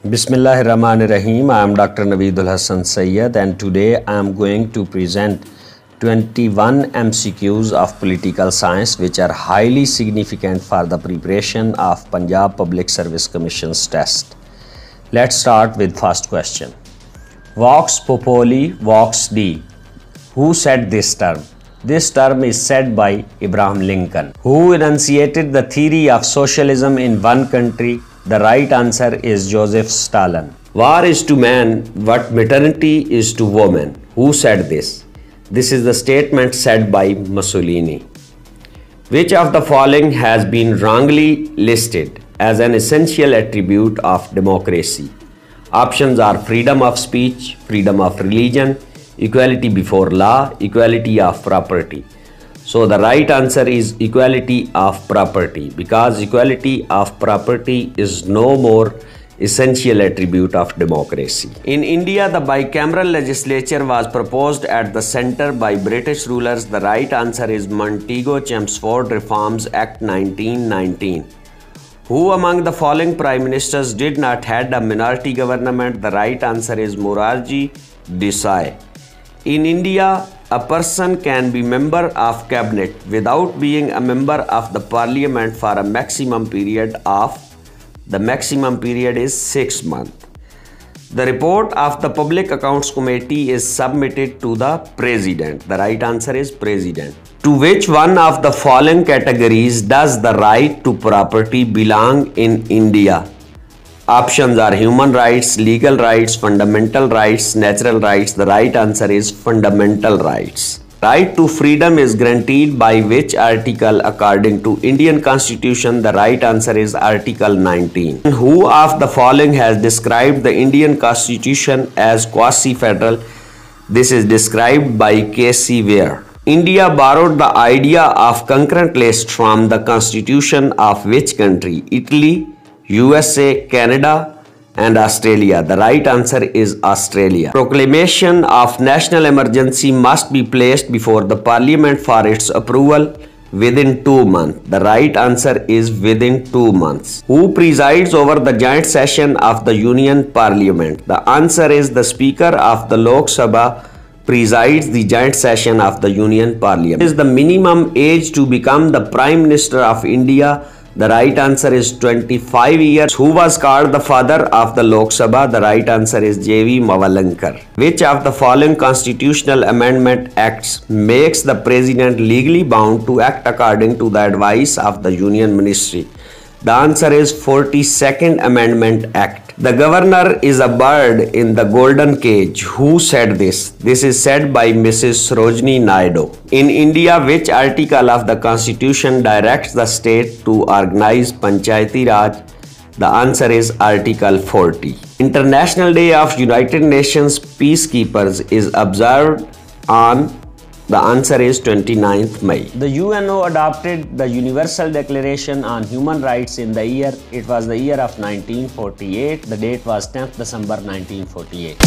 Bismillahirrahmanirrahim. I am Dr. Naveedul Hassan Sayyed and today I am going to present 21 MCQs of political science which are highly significant for the preparation of Punjab Public Service Commission's test. Let's start with first question. Vox populi, vox Dei. Who said this term? This term is said by Abraham Lincoln. Who enunciated the theory of socialism in one country? The right answer is Joseph Stalin. War is to man what maternity is to woman. Who said this? This is the statement said by Mussolini. Which of the following has been wrongly listed as an essential attribute of democracy? Options are freedom of speech, freedom of religion, equality before law, equality of property. So the right answer is equality of property, because equality of property is no more essential attribute of democracy. In India, the bicameral legislature was proposed at the centre by British rulers. The right answer is Montego-Chelmsford Reforms Act 1919. Who among the following prime ministers did not head a minority government? The right answer is Morarji Desai. In India, a person can be member of cabinet without being a member of the parliament for a maximum period is 6 months. The report of the Public Accounts Committee is submitted to the President. The right answer is President. To which one of the following categories does the right to property belong in India? Options are human rights, legal rights, fundamental rights, natural rights. The right answer is fundamental rights. Right to freedom is guaranteed by which article according to Indian Constitution? The right answer is Article 19. Who of the following has described the Indian Constitution as quasi-federal? This is described by K.C. Ware. India borrowed the idea of concurrent list from the Constitution of which country? Italy, USA, Canada and Australia. The right answer is Australia. Proclamation of national emergency must be placed before the Parliament for its approval within 2 months. The right answer is within 2 months. Who presides over the joint session of the Union Parliament? The answer is the Speaker of the Lok Sabha presides the joint session of the Union Parliament. What is the minimum age to become the Prime Minister of India? The right answer is 25 years. Who was called the father of the Lok Sabha? The right answer is J.V. Mavalankar. Which of the following constitutional amendment acts makes the President legally bound to act according to the advice of the Union Ministry? The answer is 42nd Amendment Act. The governor is a bird in the golden cage. Who said this? This is said by Mrs. Sarojini Naidu. In India, which article of the Constitution directs the state to organize Panchayati Raj? The answer is Article 40. International Day of United Nations Peacekeepers is observed on. The answer is 29th May. The UNO adopted the Universal Declaration on Human Rights in the year, it was the year of 1948. The date was 10th December 1948.